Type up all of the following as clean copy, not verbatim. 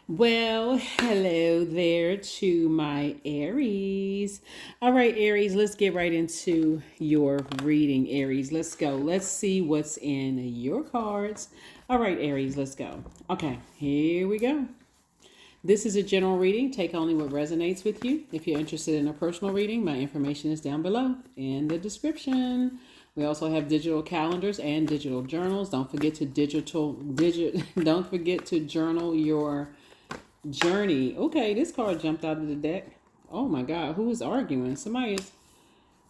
Well, hello there to my Aries. All right, Aries, let's get right into your reading, Aries. Let's go. Let's see what's in your cards. All right, Aries, let's go. Okay, here we go. This is a general reading. Take only what resonates with you. If you're interested in a personal reading, my information is down below in the description. We also have digital calendars and digital journals. Don't forget to don't forget to journal your journey. Okay, this card jumped out of the deck. Oh my God, who is arguing? Somebody is.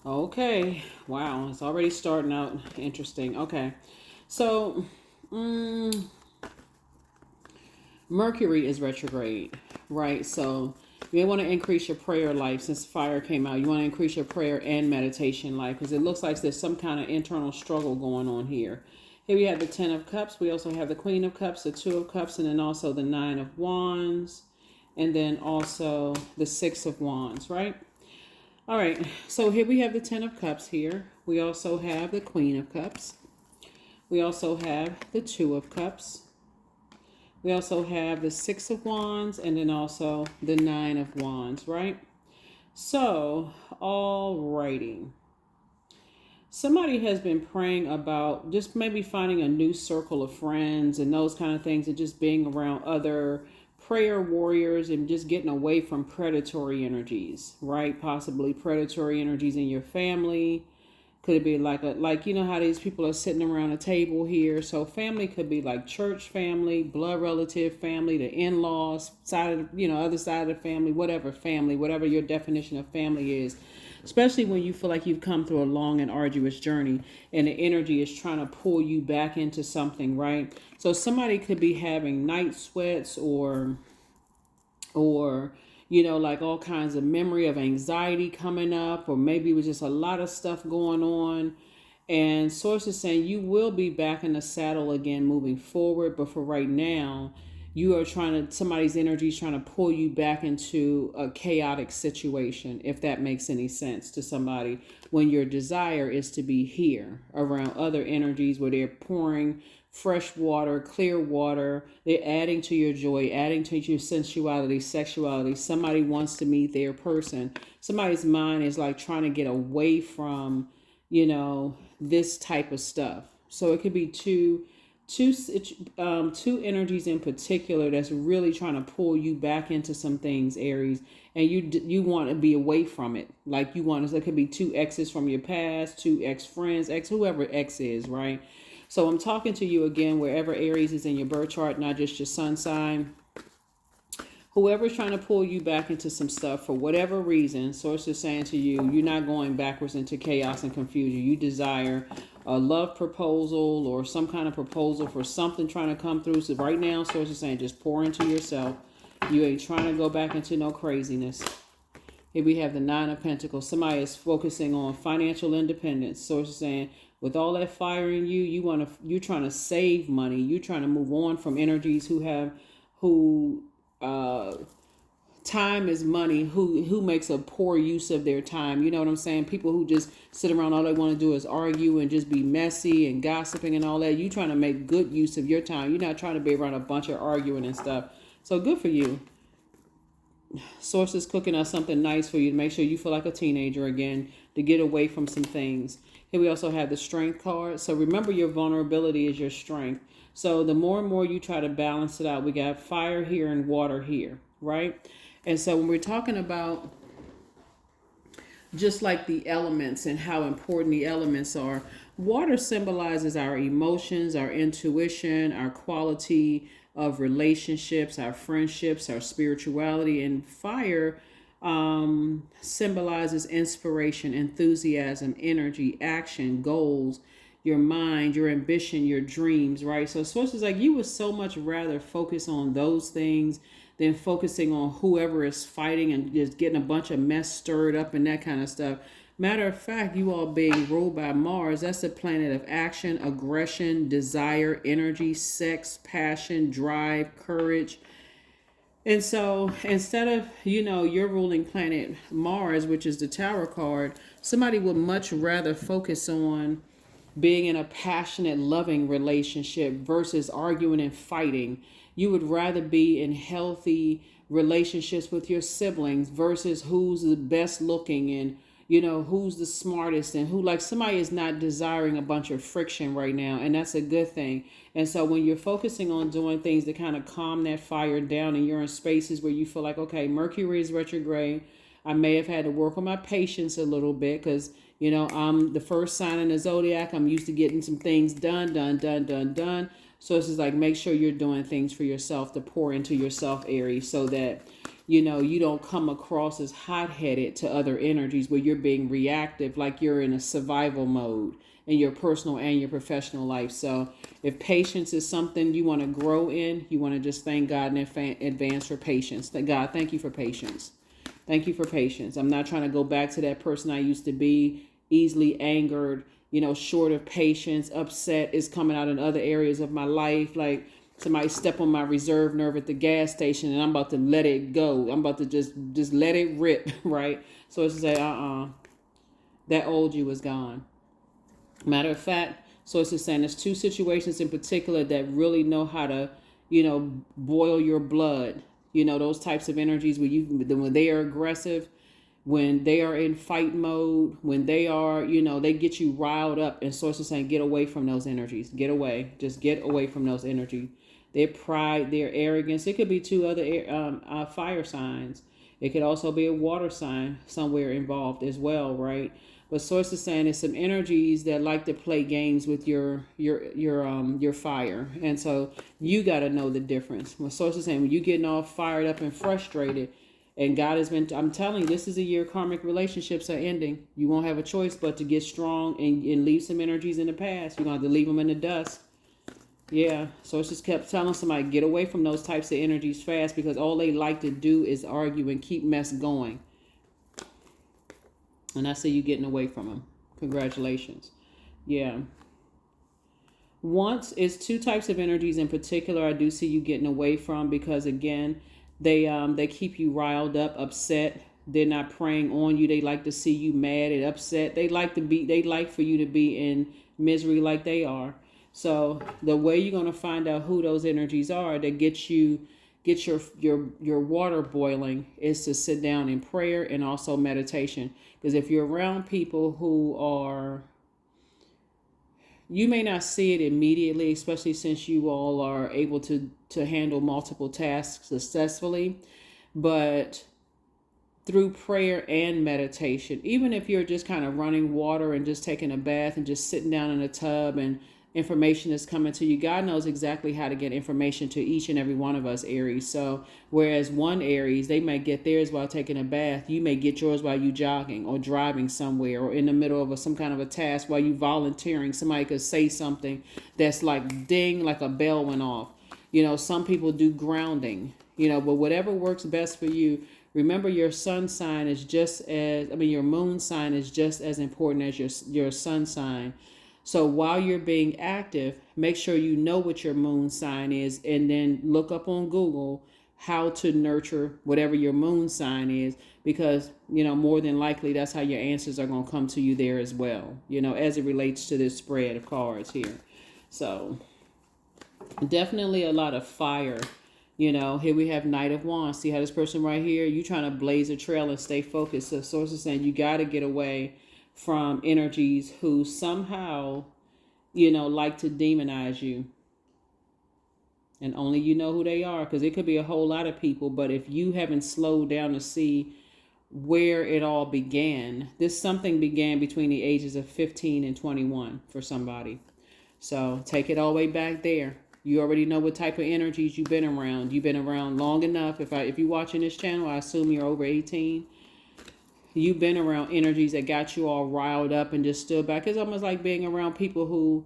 Okay, wow, it's already starting out interesting. Okay, so Mercury is retrograde, right? So you may want to increase your prayer life since fire came out. You want to increase your prayer and meditation life because it looks like there's some kind of internal struggle going on here. Here we have the Ten of Cups. We also have the Queen of Cups, the Two of Cups, and then also the Nine of Wands, and then also the Six of Wands, right? All right, so here we have the Ten of Cups here. We also have the Queen of Cups. We also have the Two of Cups. We also have the Six of Wands and then also the Nine of Wands, right? So, alrighty. Somebody has been praying about just maybe finding a new circle of friends and those kind of things and just being around other prayer warriors and just getting away from predatory energies, right? Possibly predatory energies in your family. Could it be like you know how these people are sitting around a table here? So family could be like church family, blood relative family, the in-laws, side of other side of the family, whatever your definition of family is. Especially when you feel like you've come through a long and arduous journey and the energy is trying to pull you back into something, right? So somebody could be having night sweats or like all kinds of memory of anxiety coming up, or maybe it was just a lot of stuff going on. And sources saying you will be back in the saddle again moving forward, but for right now, somebody's energy is trying to pull you back into a chaotic situation, if that makes any sense to somebody, when your desire is to be here around other energies where they're pouring fresh water, clear water. They're adding to your joy, adding to your sensuality, sexuality. Somebody wants to meet their person. Somebody's mind is like trying to get away from, this type of stuff. So it could be two energies in particular that's really trying to pull you back into some things, Aries, and you want to be away from it. Like it could be two exes from your past, two ex friends, whoever X is, right? So I'm talking to you again, wherever Aries is in your birth chart, not just your sun sign. Whoever's trying to pull you back into some stuff for whatever reason, source is saying to you, you're not going backwards into chaos and confusion. You desire a love proposal or some kind of proposal for something trying to come through. So right now, source is saying just pour into yourself. You ain't trying to go back into no craziness. Here we have the Nine of Pentacles. Somebody is focusing on financial independence. Source is saying, with all that fire in you, you're trying to save money. You're trying to move on from energies who time is money, who makes a poor use of their time. You know what I'm saying? People who just sit around, all they want to do is argue and just be messy and gossiping and all that. You trying to make good use of your time. You're not trying to be around a bunch of arguing and stuff. So good for you. Source is cooking up something nice for you to make sure you feel like a teenager again, to get away from some things. Here we also have the Strength card. So remember, your vulnerability is your strength. So the more and more you try to balance it out, we got fire here and water here, right? And so when we're talking about just like the elements and how important the elements are, water symbolizes our emotions, our intuition, our quality of relationships, our friendships, our spirituality, and fire symbolizes inspiration, enthusiasm, energy, action, goals, your mind, your ambition, your dreams, right? So sources like you would so much rather focus on those things than focusing on whoever is fighting and just getting a bunch of mess stirred up and that kind of stuff. Matter of fact, you all being ruled by Mars, that's the planet of action, aggression, desire, energy, sex, passion, drive, courage. And so instead of, your ruling planet Mars, which is the Tower card, somebody would much rather focus on being in a passionate, loving relationship versus arguing and fighting. You would rather be in healthy relationships with your siblings versus who's the best looking and who's the smartest, and who, like, somebody is not desiring a bunch of friction right now, and that's a good thing. And so when you're focusing on doing things to kind of calm that fire down, and you're in spaces where you feel like, okay, Mercury is retrograde, I may have had to work on my patience a little bit, because I'm the first sign in the zodiac. I'm used to getting some things done. So it's just like, make sure you're doing things for yourself to pour into yourself, Aries, so that you don't come across as hot-headed to other energies where you're being reactive, like you're in a survival mode in your personal and your professional life. So if patience is something you want to grow in, you want to just thank God in advance for patience. God, thank you for patience. Thank you for patience. I'm not trying to go back to that person I used to be, easily angered, short of patience, upset is coming out in other areas of my life. Like, somebody step on my reserve nerve at the gas station and I'm about to let it go. I'm about to just let it rip, right? So it's to say, that old you is gone. Matter of fact, so it's just saying there's two situations in particular that really know how to, boil your blood. Those types of energies when they are aggressive, when they are in fight mode, when they are, they get you riled up. And sources saying, get away from those energies. Get away. Just get away from those energies. Their pride, their arrogance. It could be two other fire signs. It could also be a water sign somewhere involved as well, right? But source is saying there's some energies that like to play games with your fire, and so you got to know the difference. When source is saying, when you getting all fired up and frustrated, and God has been, I'm telling you, this is a year karmic relationships are ending. You won't have a choice but to get strong and leave some energies in the past. You're going to have to leave them in the dust. Yeah, so it's just kept telling somebody, get away from those types of energies fast, because all they like to do is argue and keep mess going. And I see you getting away from them. Congratulations. Yeah. Once, it's two types of energies in particular I do see you getting away from, because again, they keep you riled up, upset. They're not preying on you. They like to see you mad and upset. They like for you to be in misery like they are. So the way you're going to find out who those energies are that get your water boiling is to sit down in prayer and also meditation. Because if you're around people who are, you may not see it immediately, especially since you all are able to handle multiple tasks successfully, but through prayer and meditation, even if you're just kind of running water and just taking a bath and just sitting down in a tub and information is coming to you, God knows exactly how to get information to each and every one of us, Aries. So whereas one Aries, they may get theirs while taking a bath, you may get yours while you jogging or driving somewhere or in the middle of some kind of a task while you volunteering. Somebody could say something that's like ding, like a bell went off. Some people do grounding, but whatever works best for you. Remember, your sun sign is your moon sign is just as important as your sun sign. So while you're being active, make sure you know what your moon sign is, and then look up on Google how to nurture whatever your moon sign is, because, more than likely that's how your answers are going to come to you there as well, as it relates to this spread of cards here. So definitely a lot of fire. Here we have Knight of Wands. See how this person right here, you trying to blaze a trail and stay focused. So source is saying you got to get away from energies who somehow, like to demonize you. And only you know who they are, because it could be a whole lot of people. But if you haven't slowed down to see where it all began, something began between the ages of 15 and 21 for somebody. So take it all the way back there. You already know what type of energies you've been around. You've been around long enough. If you're watching this channel, I assume you're over 18. You've been around energies that got you all riled up and just stood back. It's almost like being around people who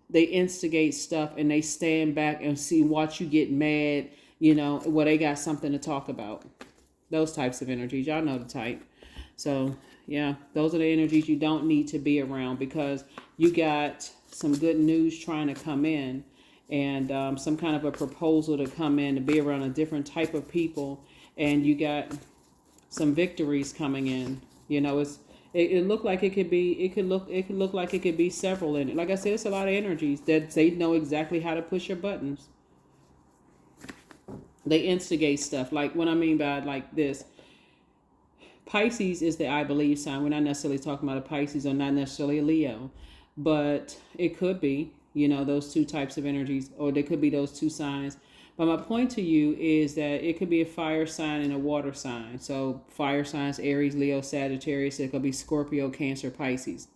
they instigate stuff and they stand back and watch you get mad, they got something to talk about. Those types of energies. Y'all know the type. So, yeah, those are the energies you don't need to be around, because you got some good news trying to come in, and some kind of a proposal to come in to be around a different type of people, and you got some victories coming in. It looked like it could be. It could look like it could be several in it. Like I said, it's a lot of energies that they know exactly how to push your buttons. They instigate stuff. Like what I mean by like this, Pisces is the I believe sign. We're not necessarily talking about a Pisces or not necessarily a Leo, but it could be, those two types of energies, or there could be those two signs. But my point to you is that it could be a fire sign and a water sign. So fire signs, Aries, Leo, Sagittarius. It could be Scorpio, Cancer, Pisces.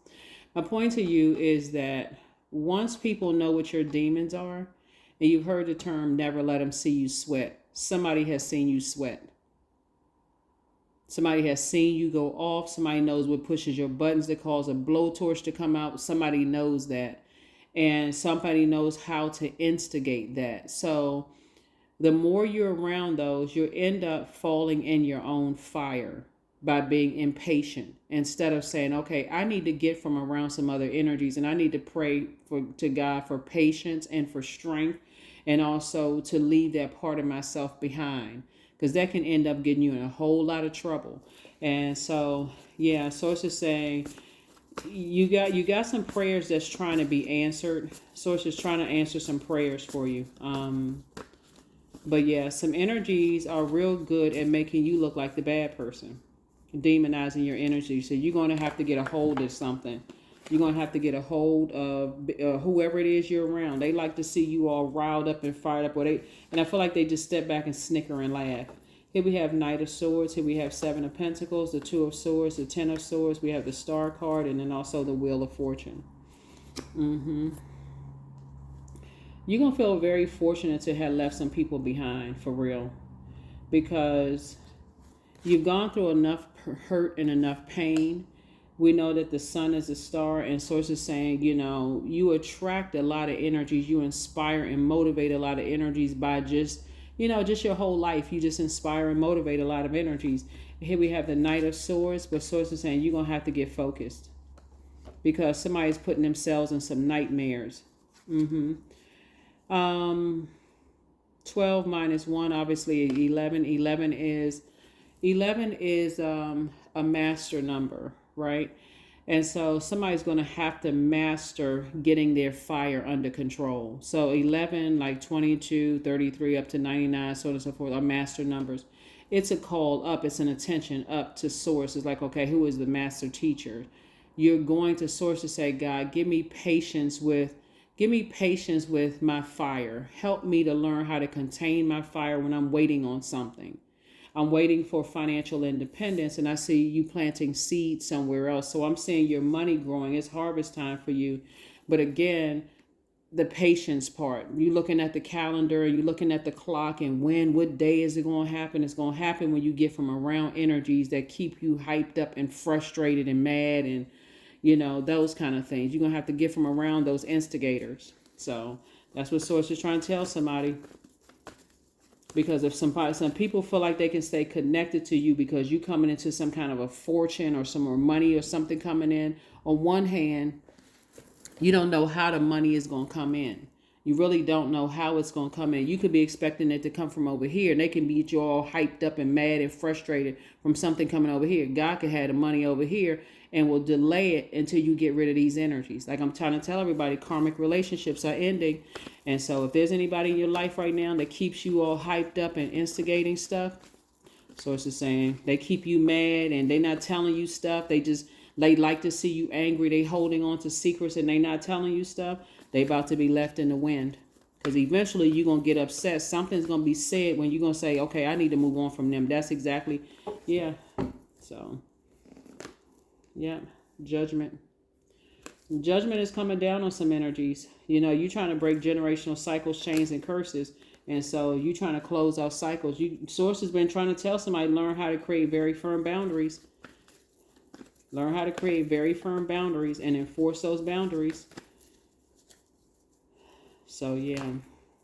My point to you is that once people know what your demons are, and you've heard the term never let them see you sweat, somebody has seen you sweat. Somebody has seen you go off. Somebody knows what pushes your buttons that cause a blowtorch to come out. Somebody knows that. And somebody knows how to instigate that. So the more you're around those, you'll end up falling in your own fire by being impatient instead of saying, okay, I need to get from around some other energies, and I need to pray to God for patience and for strength, and also to leave that part of myself behind, because that can end up getting you in a whole lot of trouble. And so, yeah, Source is saying you got some prayers that's trying to be answered. Source is trying to answer some prayers for you. But yeah, some energies are real good at making you look like the bad person, demonizing your energy. So you're going to have to get a hold of something. You're going to have to get a hold of whoever it is you're around. They like to see you all riled up and fired up. And I feel like they just step back and snicker and laugh. Here we have Knight of Swords. Here we have Seven of Pentacles, the Two of Swords, the Ten of Swords. We have the Star card, and then also the Wheel of Fortune. You're going to feel very fortunate to have left some people behind, for real. Because you've gone through enough hurt and enough pain. We know that the sun is a star, and Source is saying, you attract a lot of energies. You inspire and motivate a lot of energies by just your whole life. You just inspire and motivate a lot of energies. Here we have the Knight of Swords, but Source is saying you're going to have to get focused because somebody's putting themselves in some nightmares. 12 minus 1, obviously 11. 11 is a master number, right? And so somebody's going to have to master getting their fire under control. So 11, like 22, 33, up to 99, so on and so forth, are master numbers. It's a call up. It's an attention up to Source. It's like, okay, who is the master teacher? You're going to Source to say, God, give me patience with my fire. Help me to learn how to contain my fire when I'm waiting on something. I'm waiting for financial independence, and I see you planting seeds somewhere else. So I'm seeing your money growing. It's harvest time for you. But again, the patience part. You're looking at the calendar, you're looking at the clock, and what day is it going to happen? It's going to happen when you get from around energies that keep you hyped up and frustrated and mad and those kind of things. You're going to have to get from around those instigators. So that's what Source is trying to tell somebody. Because if some people feel like they can stay connected to you because you coming into some kind of a fortune or some more money or something coming in, on one hand, you don't know how the money is going to come in. You really don't know how it's going to come in. You could be expecting it to come from over here, and they can get you all hyped up and mad and frustrated from something coming over here. God could have the money over here and will delay it until you get rid of these energies. Like I'm trying to tell everybody, karmic relationships are ending. And so if there's anybody in your life right now that keeps you all hyped up and instigating stuff, Source is saying they keep you mad and they're not telling you stuff. They like to see you angry. They holding on to secrets and they not telling you stuff. They about to be left in the wind. Because eventually you're going to get upset. Something's going to be said when you're going to say, okay, I need to move on from them. That's exactly, yeah. So, yeah, judgment. Judgment is coming down on some energies. You're trying to break generational cycles, chains, and curses. And so you're trying to close out cycles. Source has been trying to tell somebody, learn how to create very firm boundaries. Learn how to create very firm boundaries and enforce those boundaries. So, yeah.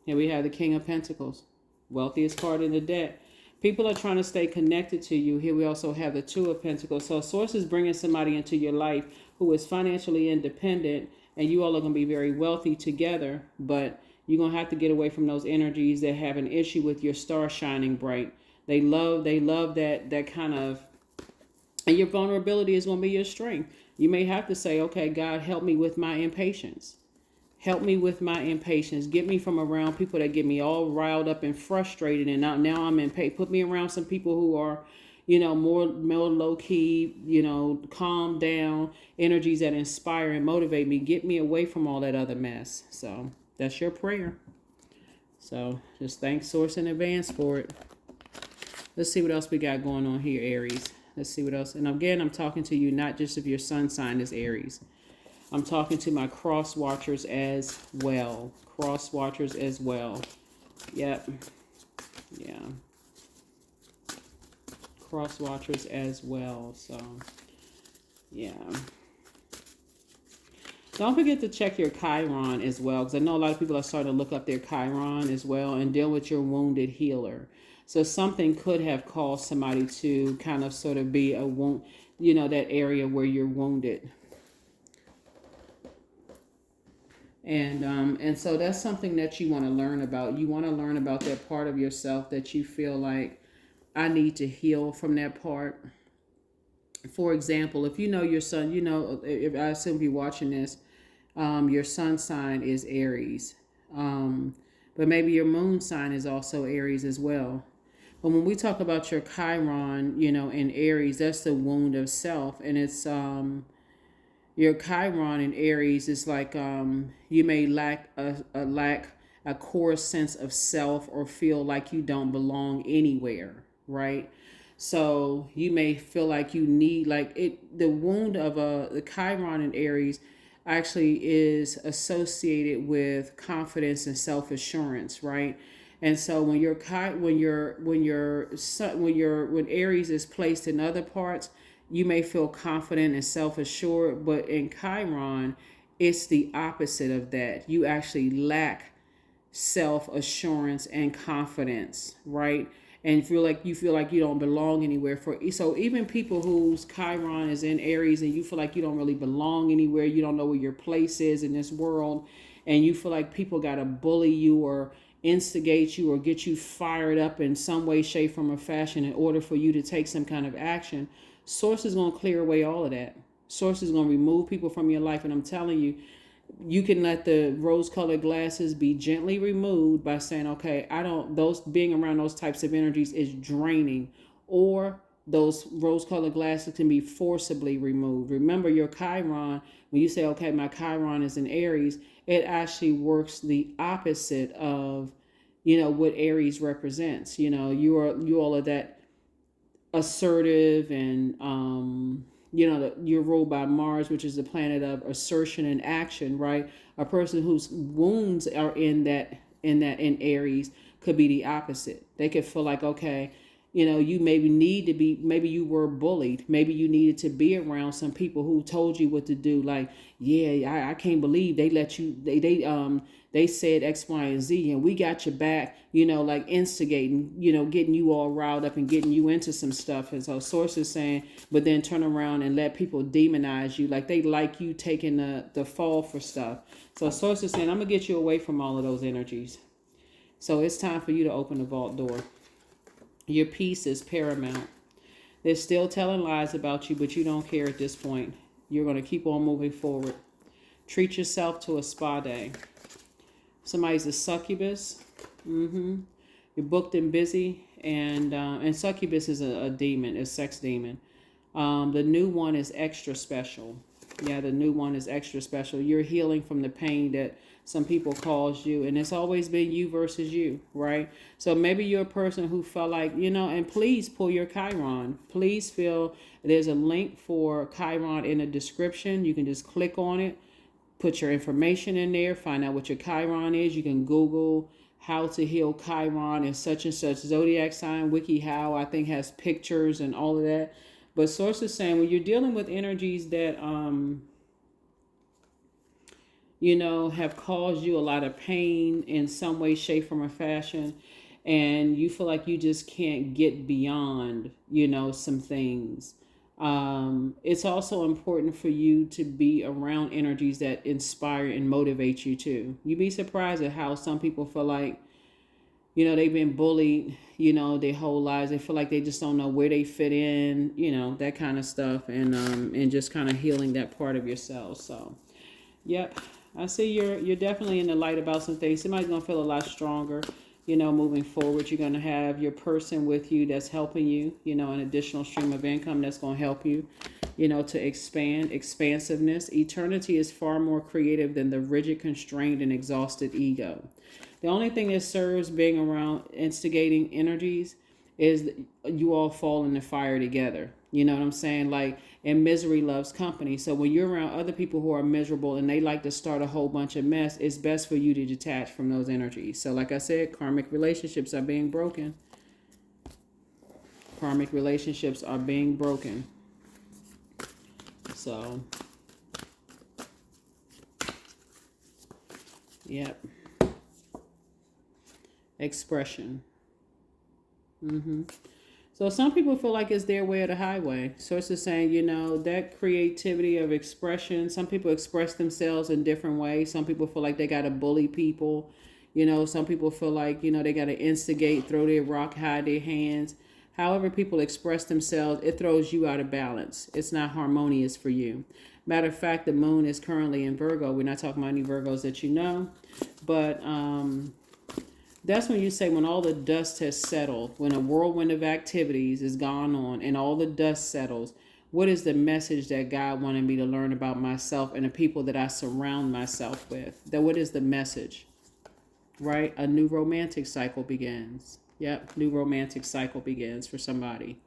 Here we have the King of Pentacles. Wealthiest card in the deck. People are trying to stay connected to you. Here we also have the Two of Pentacles. So Source is bringing somebody into your life who is financially independent, and you all are going to be very wealthy together, but you're going to have to get away from those energies that have an issue with your star shining bright. They love that kind of, and your vulnerability is going to be your strength. You may have to say, okay, God, help me with my impatience. Help me with my impatience. Get me from around people that get me all riled up and frustrated. And now I'm impatient. Put me around some people who are, more low key, calm down, energies that inspire and motivate me. Get me away from all that other mess. So that's your prayer. So just thank Source in advance for it. Let's see what else we got going on here, Aries. Let's see what else. And again, I'm talking to you not just if your sun sign is Aries. I'm talking to my cross watchers as well. Cross watchers as well. Yep. Yeah. Cross watchers as well. So, yeah. Don't forget to check your Chiron as well, because I know a lot of people are starting to look up their Chiron as well and deal with your wounded healer. So something could have caused somebody to kind of sort of be a wound, that area where you're wounded. And so that's something that you want to learn about. You want to learn about that part of yourself that you feel like I need to heal from that part. For example, if you know your sun, if I assume you're watching this, your sun sign is Aries. But maybe your moon sign is also Aries as well. But when we talk about your Chiron, in Aries, that's the wound of self. And it's your Chiron in Aries is like you may lack a core sense of self or feel like you don't belong anywhere, right? So you may feel like you need the wound of the Chiron in Aries actually is associated with confidence and self-assurance, right? And so when Aries is placed in other parts, you may feel confident and self-assured, but in Chiron, it's the opposite of that. You actually lack self-assurance and confidence, right? And you feel like you don't belong anywhere. So even people whose Chiron is in Aries and you feel like you don't really belong anywhere, you don't know where your place is in this world, and you feel like people got to bully you or instigate you or get you fired up in some way, shape, form, or fashion in order for you to take some kind of action, Source is going to clear away all of that. Source is going to remove people from your life. And I'm telling you, you can let the rose-colored glasses be gently removed by saying, okay, being around those types of energies is draining. Or those rose-colored glasses can be forcibly removed. Remember your Chiron, when you say, okay, my Chiron is in Aries, it actually works the opposite of, what Aries represents. You all are that assertive and you're ruled by Mars, which is the planet of assertion and action, right? A person whose wounds are in Aries could be the opposite. They could feel like, okay, you maybe you were bullied, maybe you needed to be around some people who told you what to do, like, yeah, I can't believe they let you, they said X, Y, and Z, and we got your back, like instigating, getting you all riled up and getting you into some stuff. And so Source is saying, but then turn around and let people demonize you, like they like you taking the fall for stuff. So Source is saying, I'm gonna get you away from all of those energies. So it's time for you to open the vault door. Your peace is paramount. They're still telling lies about you, but you don't care at this point. You're going to keep on moving forward. Treat yourself to a spa day. Somebody's a succubus. You're booked and busy. And succubus is a demon, a sex demon. The new one is extra special. Yeah, the new one is extra special. You're healing from the pain that some people caused you, and it's always been you versus you, right? So maybe you're a person who felt like, and please pull your Chiron. Please there's a link for Chiron in the description. You can just click on it, put your information in there, find out what your Chiron is. You can Google how to heal Chiron and such Zodiac sign. WikiHow, I think, has pictures and all of that. But Source is saying when you're dealing with energies that, have caused you a lot of pain in some way, shape, form, or fashion, and you feel like you just can't get beyond, some things. It's also important for you to be around energies that inspire and motivate you too. You'd be surprised at how some people feel like, they've been bullied, their whole lives. They feel like they just don't know where they fit in, that kind of stuff, and just kind of healing that part of yourself. So, yep. I see you're definitely in the light about some things. Somebody's gonna feel a lot stronger, moving forward. You're gonna have your person with you that's helping you, an additional stream of income that's gonna help you, to expand, expansiveness. Eternity is far more creative than the rigid, constrained, and exhausted ego. The only thing that serves being around instigating energies is you all fall in the fire together. You know what I'm saying? Like, and misery loves company. So when you're around other people who are miserable and they like to start a whole bunch of mess, it's best for you to detach from those energies. So like I said, karmic relationships are being broken. Karmic relationships are being broken. So, yep. Expression. So some people feel like it's their way or the highway. So it's just saying, that creativity of expression. Some people express themselves in different ways. Some people feel like they got to bully people. Some people feel like, they got to instigate, throw their rock, hide their hands. However people express themselves, it throws you out of balance. It's not harmonious for you. Matter of fact, the moon is currently in Virgo. We're not talking about any Virgos that you know. But that's when you say when all the dust has settled, when a whirlwind of activities is gone on and all the dust settles, what is the message that God wanted me to learn about myself and the people that I surround myself with? What is the message? Right? A new romantic cycle begins. Yep, new romantic cycle begins for somebody.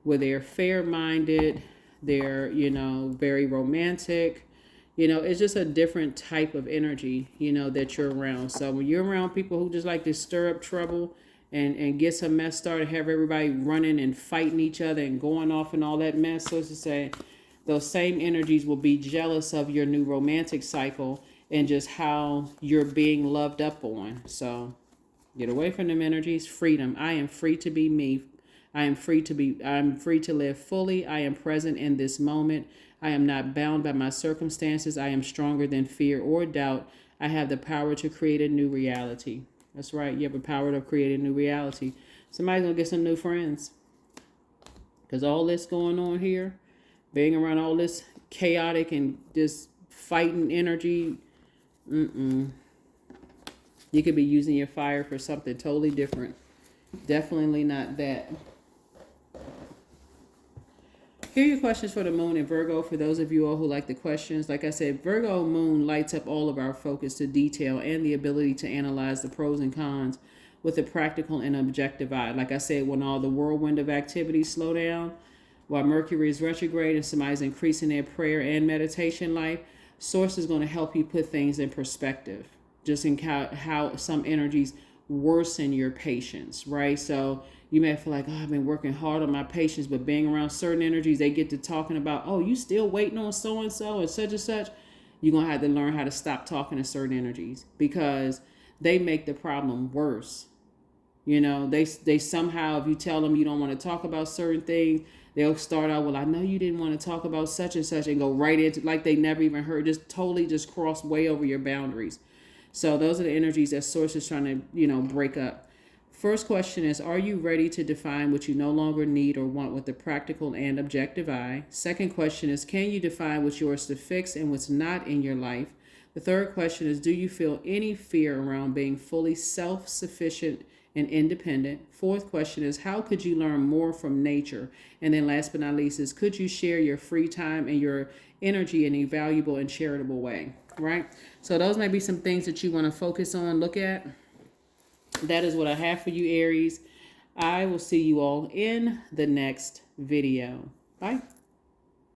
Where they're fair-minded, they're, very romantic. It's just a different type of energy, that you're around. So when you're around people who just like to stir up trouble and get some mess started, have everybody running and fighting each other and going off and all that mess, so to say, those same energies will be jealous of your new romantic cycle and just how you're being loved up on. So get away from them energies. Freedom. I am free to be me. I'm free to live fully. I am present in this moment. I am not bound by my circumstances. I am stronger than fear or doubt. I have the power to create a new reality. That's right. You have the power to create a new reality. Somebody's going to get some new friends. Because all this going on here, being around all this chaotic and just fighting energy, you could be using your fire for something totally different. Definitely not that. Here are your questions for the moon in Virgo. For those of you all who like the questions, like I said, Virgo moon lights up all of our focus to detail and the ability to analyze the pros and cons with a practical and objective eye. Like I said, when all the whirlwind of activities slow down, while Mercury is retrograde and somebody's increasing their prayer and meditation life, Source is going to help you put things in perspective. Just in how some energies worsen your patience, right? So you may feel like, I've been working hard on my patience, but being around certain energies, they get to talking about, you still waiting on so-and-so and such and such. You're going to have to learn how to stop talking to certain energies because they make the problem worse. They somehow, if you tell them you don't want to talk about certain things, they'll start out, well, I know you didn't want to talk about such and such, and go right into like they never even heard, just totally just cross way over your boundaries. So those are the energies that Source is trying to, break up. First question is, are you ready to define what you no longer need or want with a practical and objective eye? Second question is, can you define what's yours to fix and what's not in your life? The third question is, do you feel any fear around being fully self-sufficient and independent? Fourth question is, how could you learn more from nature? And then last but not least is, could you share your free time and your energy in a valuable and charitable way? Right? So those may be some things that you want to focus on, look at. That is what I have for you, Aries. I will see you all in the next video. Bye.